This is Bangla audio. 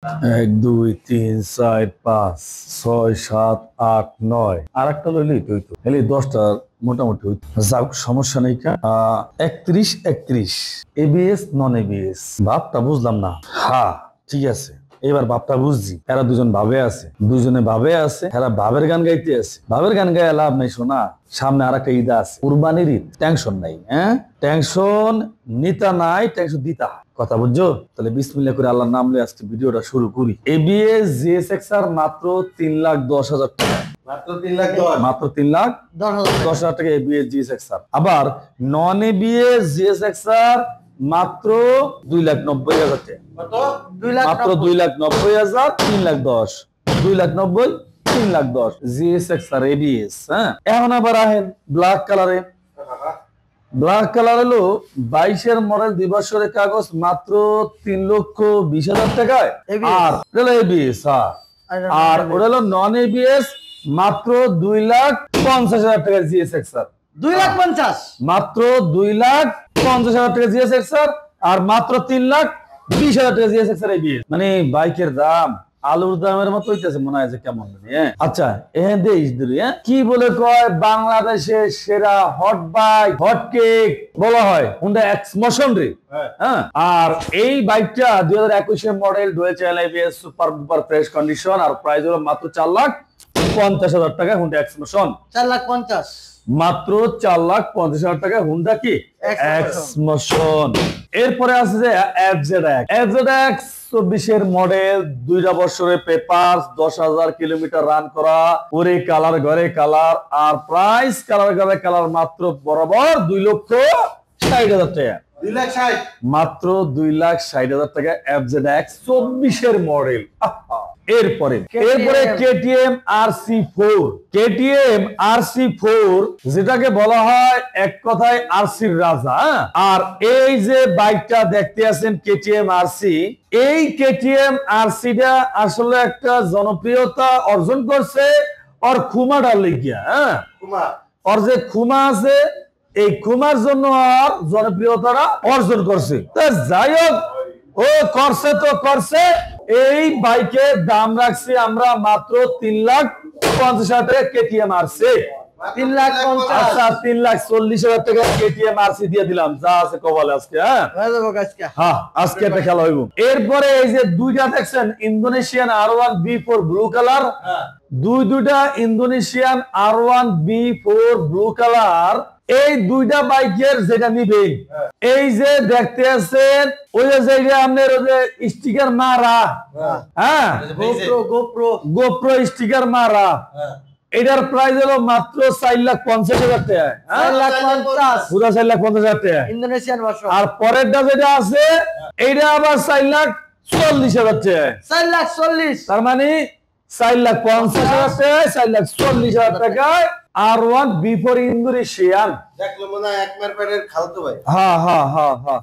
এক দুই তিন চার পাঁচ ছয় সাত আট নয় আর একটা লইলেই তো হইতো, এলে 10টার মোটামুটি হইতো। যাক, সমস্যা নেই। 31 এবিএস নন এবিএস ভাবটা বুঝলাম না। হ্যাঁ ঠিক আছে, এবার বাপটা বুঝছি। এরা দুজন ভাবে আছে, এরা ভাবের গান গাইতে আছে। ভাবের গান গায়ে লাভ নাই শোনা, সামনে আর একটা ঈদ আছে, কুরবানির ঈদ। টেনশন নাই, টেনশন নিতা নাই, টেনশন দিতা হয়। কথা বুঝছো? তাহলে বিসমিল্লাহ করে আল্লাহর নাম লয়ে আজকে ভিডিওটা শুরু করি। এবিএস জিএসএক্সআর মাত্র 3,10,000 টাকা, মাত্র 3,10,000 টাকা এবিএস জিএসএক্সআর। আবার নন এবিএস জিএসএক্সআর মাত্র 2,90,000 টাকা, মাত্র 2,90,000, 3,10,000, 2,90,000, 3,10,000 জিএসএক্সআর এবিএস। এখন আবার আহেন ব্ল্যাক কালারে। ব্ল্যাক কালার হলো 22-এর মডেল, 2 বছরের কাগজ, মাত্র 3,20,000 টাকায়। আর হলো এবিএস, আর ওটা হলো নন এবিএস, মাত্র 2,50,000 টাকা জিএসএক্সআর। 2,50,000, মাত্র 2,50,000 টাকা জিএসএক্সআর, আর মাত্র 3,20,000 টাকা জিএসএক্সআর এবিএস। মানে বাইকের দাম আলুর দামের মতো হইতেছে মনে হয় যে, কেমন। আচ্ছা, কি বলে কয় বাংলাদেশের সেরা হট বাইক, হট কেক বলা হয় হুন্ডা এক্স মোশন রে। আর এই বাইকটা 2021-এর model, dual channel ABS, super duper fresh condition, আর প্রাইস হলো মাত্র 4,50,000 টাকা হুন্ডা এক্স মোশন। 4,50,000, মাত্র 4,50,000 টাকা হুন্ডা কি এক্স মোশন। এরপরে আছে যে এফজেডএক্স 24-এর মডেল, 2 বছরের পেপার, 10,000 কিলোমিটার রান করা, ওরে কালার ঘরে কালার, আর প্রাইস কালার ঘরে কালার মাত্র বরাবর 2,60,000 টাকা, 2,60,000, মাত্র 2,60,000 টাকা এফজেডএক্স 24-এর মডেল। এরপরে কেটিএম RC4, যেটাকে বলা হয় এক কথায় আরসির রাজা। আর এই যে বাইকটা দেখতে আছেন কেটিএম আরসি, এই কেটিএম আরসিটা আসলে একটা জনপ্রিয়তা অর্জন করছে ওর খুমাটার লেগিয়া। ওর যে খুমা আছে, এই খুমার জন্য আর জনপ্রিয়তাটা অর্জন করছে। যাই হোক, ও করছে তো করছে। এই বাইকের দাম রাখছি আমরা মাত্র 3,50,000 টাকা কেটিএম আরসি। 3,50,000, আচ্ছা, 3,40,000 টাকা কেটিএম আরসি দিয়ে দিলাম, যা আছে কপালে আজকে। আজকে একটা খেলা হইব। এরপরে এই যে দুইটা দেখছেন Indonesian R1 B4 blue colour, দুইটা Indonesian R1 B4 blue colour. এই দুইটা বাইকের যেটা নিবেন, এই যে দেখতে আছেন ওই যে আপনার স্টিকার মারা, গোপ্রো স্টিকার মারা, এটার প্রাইস হলো মাত্র 4,50,000 টাকা। 4,50,000 টাকা ইন্দোনেশিয়ান ভার্সন। আর পরেরটা যেটা আছে, এইটা আবার 4,40,000 টাকা। 4,40,000, তার মানে 4,50,000 টাকা, 4,40,000 টাকায় R1 B4 ইন্দোনেশিয়ান। দেখলো মনে হয় একমার পেটের খালতো ভাই। হ্যাঁ।